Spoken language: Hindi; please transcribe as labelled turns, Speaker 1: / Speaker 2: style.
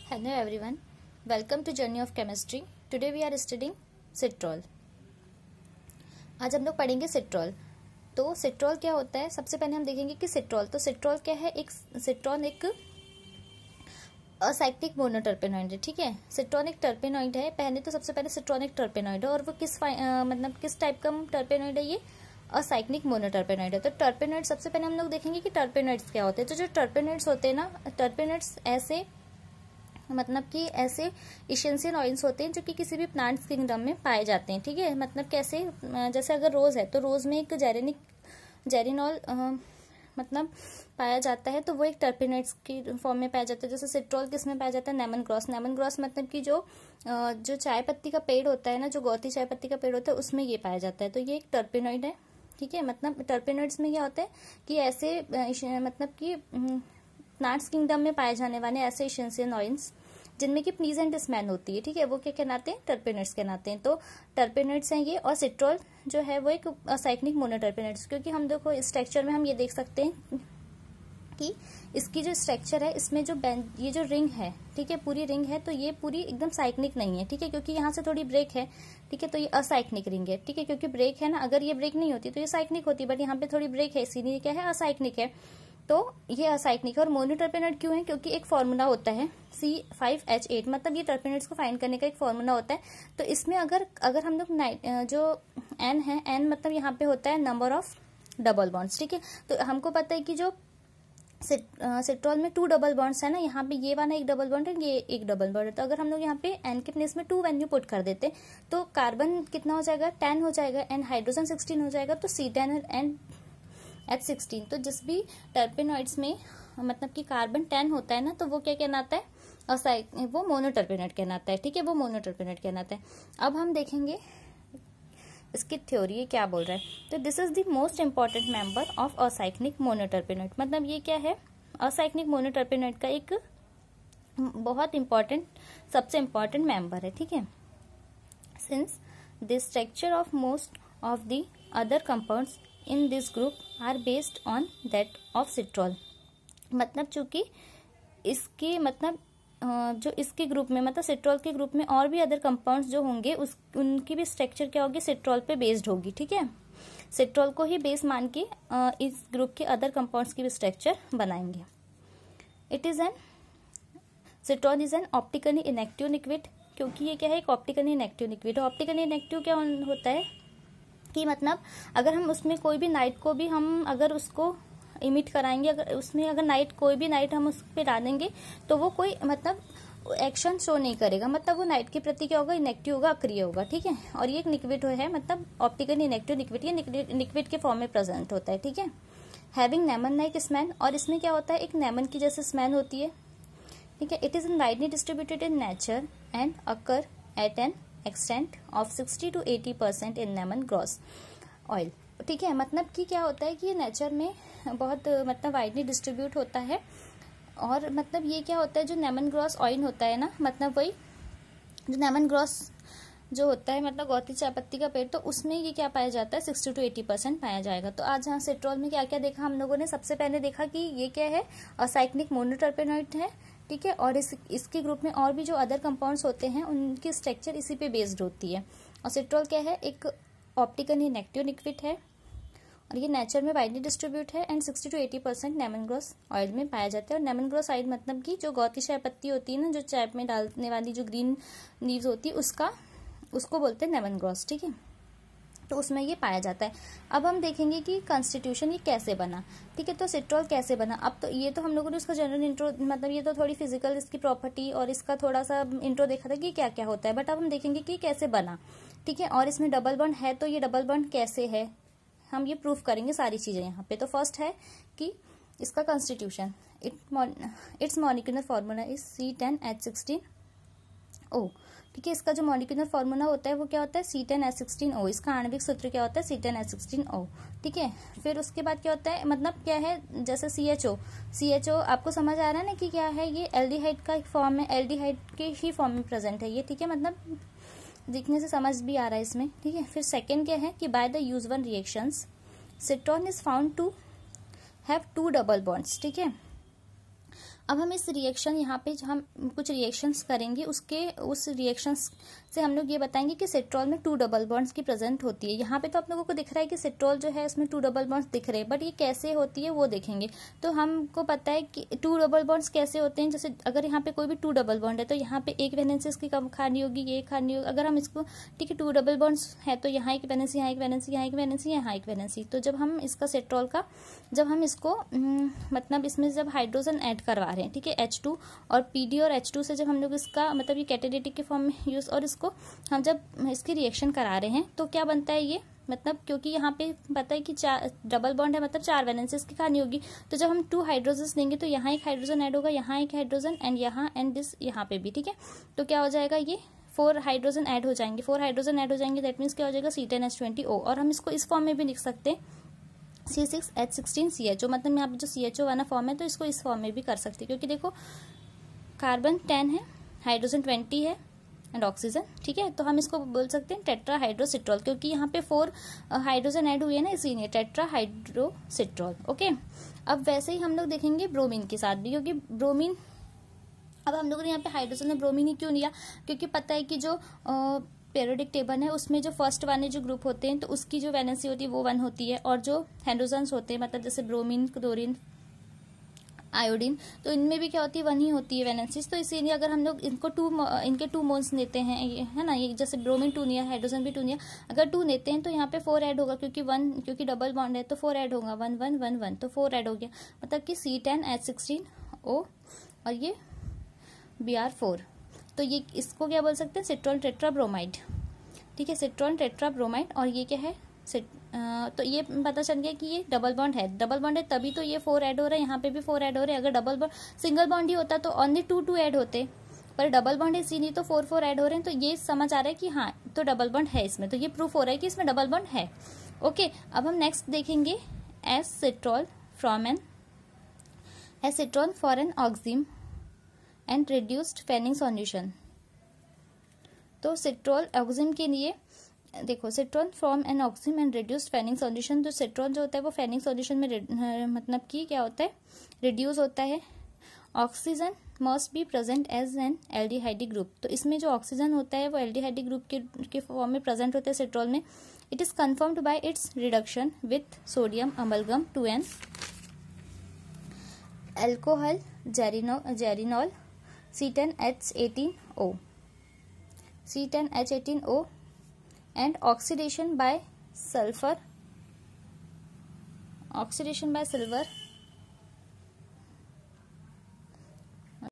Speaker 1: Hello everyone, welcome to Journey of Chemistry. Today we are studying सिट्रॉल. आज हम लोग पढ़ेंगे सिट्रॉल. तो सिट्रॉल क्या होता है, सबसे पहले हम देखेंगे कि सिट्रॉल क्या है. सिट्रॉल एक असाइक्लिक मोनोटर्पेनॉइड है. ठीक है, सिट्रॉन एक टर्पेनॉइड है. सबसे पहले सिट्रॉन एक टर्पेनॉइड है और वो किस टाइप का टर्पेनॉइड है, ये असाइक्लिक मोनोटर्पेनॉइड है. तो टर्पेनॉइड सबसे पहले हम लोग देखेंगे कि टर्पेनॉइड्स क्या होते हैं. तो जो टर्पेनॉइड्स होते हैं ना, टर्पेनॉइड्स ऐसे ऐसे इसेंशियल ऑयल्स होते हैं जो कि किसी भी प्लांट्स किंगडम में पाए जाते हैं. ठीक है, कैसे, जैसे अगर रोज है तो रोज में एक जेरिनॉल पाया जाता है, तो वो एक टर्पेनॉइड्स की फॉर्म में पाया जाता है. जैसे सिट्रॉल किस में पाया जाता है, लेमन ग्रास कि जो चाय पत्ती का पेड़ होता है ना, जो गौती चाय पत्ती का पेड़ होता है, उसमें ये पाया जाता है. तो ये एक टर्पेनॉइड है. ठीक है, टर्पेनॉइड्स में क्या होता है कि ऐसे प्लांट्स किंगडम में पाए जाने वाले ऐसे इसेंशियल ऑयल्स जिनमें की प्लीजेंट स्मेल होती है. ठीक है, वो क्या कहलाते हैं, टर्पेनॉइड्स कहलाते हैं. तो टर्पेनॉइड्स हैं ये. और सिट्रॉल जो है वो एक असाइक्लिक मोनोटर्पेनॉइड्स, क्योंकि हम देखो स्ट्रक्चर में हम ये देख सकते हैं कि इसकी जो स्ट्रक्चर है, इसमें ये जो रिंग है, ठीक है, पूरी रिंग है, तो ये पूरी एकदम साइक्लिक नहीं है. ठीक है, क्योंकि यहाँ से थोड़ी ब्रेक है. ठीक है, तो ये असाइक्लिक रिंग है. ठीक है, क्योंकि ब्रेक है ना, अगर ये ब्रेक नहीं होती तो ये साइक्लिक होती, बट यहाँ पे थोड़ी ब्रेक है, इसीलिए क्या है, असाइक्लिक है. तो ये असाइक्लिक है. और मोनोटर्पेनॉइड क्यों है, क्योंकि एक फॉर्मूला होता है C5H8, ये टर्पेनॉइड्स को फाइंड करने का एक फॉर्मूला होता है. तो इसमें अगर हम लोग जो N है, N यहाँ पे होता है नंबर ऑफ डबल बॉन्ड्स. ठीक है, तो हमको पता है कि जो सिट्रॉल में 2 डबल बॉन्ड्स है ना, यहाँ पे ये वाला एक डबल बॉन्ड है, ये एक डबल बॉन्ड है. तो अगर हम लोग यहाँ पे N के प्लेस में 2 वैल्यू पुट कर देते तो कार्बन कितना हो जाएगा, 10 हो जाएगा, एंड हाइड्रोजन 16 हो जाएगा. तो C10 एंड H16. तो जिस भी टर्पेनॉइड्स में कि कार्बन 10 होता है ना, तो वो क्या कहलाता है, वो मोनोटर्पेनॉइड कहलाता है. ठीक है, वो मोनोटर्पेनॉइड कहलाता है. अब हम देखेंगे इसकी थ्योरी क्या बोल रहा है. तो this is the most important member of acyclic monoterpenoid. ये क्या है, असाइक्लिक मोनोटर्पेनॉइड का एक बहुत इंपॉर्टेंट, सबसे इंपॉर्टेंट मेंबर है. ठीक है, since the structure of most of the other compounds in this group are based on that of citral. चूंकि इसकी जो इसके ग्रुप में सिट्रॉल के ग्रुप में और भी अदर कंपाउंड्स जो होंगे उनकी भी स्ट्रक्चर क्या होगी, सिट्रॉल पे बेस्ड होगी. ठीक है, सिट्रॉल को ही बेस मान के इस ग्रुप के अदर कंपाउंड्स की भी स्ट्रक्चर बनाएंगे. सिट्रॉल is an optically inactive liquid, क्योंकि ये क्या है, एक ऑप्टिकली इनएक्टिव लिक्विड है. ऑप्टिकली इनएक्टिव क्या होता है कि अगर हम उसमें कोई भी लाइट को भी हम अगर उसको इमिट कराएंगे, अगर कोई भी लाइट हम उस पर डालेंगे तो वो कोई एक्शन शो नहीं करेगा. वो लाइट के प्रति क्या होगा, इनेक्टिव होगा, अक्रिय होगा. ठीक है, और ये एक लिक्विड है, ऑप्टिकली इनेक्टिव लिक्विड, ये लिक्विड के फॉर्म में प्रेजेंट होता है. ठीक है, हैविंग लेमन लाइक स्मेल, और इसमें क्या होता है, एक लेमन की जैसे स्मेल होती है. ठीक है, it is widely distributed in nature and occur at an extent of 60 to 80% in lemon grass oil. ठीक है, कि क्या होता है कि नेचर में बहुत वाइडली डिस्ट्रीब्यूट होता है. और ये क्या होता है, जो लेमन ग्रास ऑयल होता है ना, वही जो लेमन ग्रास जो होता है, गौती चाय पत्ती का पेड़, तो उसमें ये क्या पाया जाता है, 60 to 80% पाया जाएगा. तो आज यहाँ सिट्रॉल में क्या क्या देखा हम लोगों ने, सबसे पहले देखा कि ये क्या है, असाइक्लिक मोनोटर्पेनॉइड है. ठीक है, और इसके ग्रुप में और भी जो अदर कंपाउंड्स होते हैं उनकी स्ट्रक्चर इसी पे बेस्ड होती है. और सिट्रॉल क्या है, एक ऑप्टिकली इनएक्टिव लिक्विड है, और ये नेचर में वाइडली डिस्ट्रीब्यूट है, and 60 to 80% lemon grass oil में पाया जाता है. और लेमन ग्रास ऑयल कि जो गौती चाय पत्ती होती है ना, जो चाय में डालने वाली जो ग्रीन लीव्स होती है, उसको बोलते हैं लेमन ग्रास. ठीक है, तो उसमें ये पाया जाता है. अब हम देखेंगे कि कॉन्स्टिट्यूशन ये कैसे बना. ठीक है, तो सिट्रॉल कैसे बना. अब तो ये तो हम लोगों ने उसका जनरल इंट्रो, ये तो थोड़ी फिजिकल इसकी प्रॉपर्टी और इसका थोड़ा सा इंट्रो देखा था कि क्या क्या होता है. बट अब हम देखेंगे कि कैसे बना. ठीक है, और इसमें डबल बॉन्ड है, तो ये डबल बॉन्ड कैसे है, हम ये प्रूफ करेंगे सारी चीजें यहाँ पे. तो फर्स्ट है कि इसका constitution, it's molecular formula is C10H16O. ठीक है, इसका जो मॉलिक्यूलर फॉर्मूला होता है वो क्या होता है, C10H16O. इसका आणविक सूत्र क्या होता है, C10H16O. ठीक है, फिर उसके बाद क्या होता है, क्या है, जैसे CHO आपको समझ आ रहा है ना कि क्या है, ये एल्डिहाइड का एक फॉर्म है, एल्डिहाइड के ही फॉर्म में प्रेजेंट है ये. ठीक है, दिखने से समझ भी आ रहा है इसमें. ठीक है, फिर सेकेंड क्या है कि by the usual reactions citron is found to have 2 double bonds. ठीक है, अब हम इस रिएक्शन यहाँ पे हम कुछ रिएक्शंस करेंगे, उस रिएक्शंस से हम लोग ये बताएंगे कि सिट्रॉल में 2 डबल बॉन्ड्स की प्रेजेंट होती है। यहाँ पे तो आप लोगों को दिख रहा है कि सिट्रॉल जो है उसमें 2 डबल बॉन्ड्स दिख रहे हैं, बट ये कैसे होती है वो देखेंगे। तो हमको पता है कि 2 डबल बॉन्ड्स कैसे होते हैं। जैसे अगर यहाँ पे कोई भी 2 डबल बॉन्ड है तो यहाँ पे एक वैलेंसी इसकी कम खानी होगी, ये खानी होगी। अगर हम इसको, ठीक है, 2 डबल बॉन्ड्स है तो यहाँ एक वैलेंसी, यहाँ एक वैलेंसी, यहाँ एक वैलेंसी, यहाँ एक वैलेंसी। तो जब हम इसका सिट्रॉल का, जब हम इसको मतलब इसमें जब हाइड्रोजन ऐड करवा रहे हैं, ठीक है, H2 और PD और H2 से जब हम लोग इसका मतलब ये कैटालिटिक के फॉर्म में यूज, और इसको हम जब इसकी रिएक्शन करा रहे हैं तो क्या बनता है ये, मतलब क्योंकि यहाँ पे पता है कि 4 डबल बॉन्ड है, मतलब 4 वैलेंसीज की खानी होगी। तो जब हम 2 हाइड्रोजन देंगे तो यहाँ एक हाइड्रोजन ऐड होगा, यहाँ एक हाइड्रोजन, एंड यहाँ एंड दिस यहाँ पे भी, ठीक है। तो क्या हो जाएगा, ये 4 हाइड्रोजन ऐड हो जाएंगे, 4 हाइड्रोजन ऐड हो जाएंगे। दैट मीन्स क्या हो जाएगा, C10H20O। और हम इसको इस फॉर्म में भी लिख सकते हैं, C6H16CH, मतलब यहाँ पे जो CHO वाला फॉर्म है तो इसको इस फॉर्म में भी कर सकते हैं, क्योंकि देखो कार्बन 10 है, हाइड्रोजन 20 है एंड ऑक्सीजन, ठीक है। तो हम इसको बोल सकते हैं टेट्राहाइड्रोसिट्रॉल, क्योंकि यहाँ पे 4 हाइड्रोजन ऐड हुए हैं ना, इसीलिए टेट्राहाइड्रोसिट्रॉल। ओके, अब वैसे ही हम लोग देखेंगे ब्रोमीन के साथ भी, क्योंकि ब्रोमीन, अब हम लोगों ने यहाँ पे हाइड्रोजन और ब्रोमीन ही क्यों लिया, क्योंकि पता है कि जो पीरियोडिक टेबल है उसमें जो फर्स्ट वाले जो ग्रुप होते हैं तो उसकी जो वैलेंसी होती है वो 1 होती है, और जो हाइड्रोजन्स होते हैं मतलब जैसे ब्रोमीन, क्लोरीन, आयोडीन, तो इनमें भी क्या होती है, 1 ही होती है वैलेंसीज। तो इसीलिए अगर हम लोग इनको इनके 2 मोल्स लेते हैं, ये है ना, ये जैसे ब्रोमीन 2 लिया, हाइड्रोजन भी 2 लिया, अगर 2 लेते हैं तो यहाँ पे 4 ऐड होगा, क्योंकि डबल बॉन्ड है तो 4 ऐड होगा, 1 1 1 1, तो 4 ऐड हो गया, मतलब कि C10H16O और ये Br4। तो ये इसको क्या बोल सकते हैं, सिट्रॉल टेट्राब्रोमाइड, ठीक है, सिट्रॉल टेट्राब्रोमाइड। और ये क्या है, तो ये पता चल गया कि ये डबल बॉन्ड है, डबल बॉन्ड है तभी तो ये 4 ऐड हो रहा है, यहाँ पे भी 4 ऐड हो रहे हैं। अगर डबल बॉन्ड, सिंगल बॉन्ड ही होता तो ओनली 2 ऐड होते, पर डबल बॉन्ड है इसीलिए तो 4 ऐड हो रहे हैं। तो ये समझ आ रहा है कि हाँ तो डबल बॉन्ड है इसमें, तो ये प्रूफ हो रहा है कि इसमें डबल बॉन्ड है। ओके, अब हम नेक्स्ट देखेंगे citral for an oxime and reduced Fehling solution. तो सिट्रॉल ऑक्सिम के लिए देखो, citral from an oxime and reduced Fehling solution. तो सिट्रॉल जो होता है वो फेनिंग सॉल्यूशन में मतलब कि क्या होता है, रिड्यूस होता है। Oxygen must be present as an aldehyde group. तो इसमें जो ऑक्सीजन होता है वो एल्डिहाइड ग्रुप के फॉर्म में प्रेजेंट होता है सिट्रॉल में। It is confirmed by its reduction with sodium amalgam to an alcohol geraniol C10H18O and oxidation by sulfur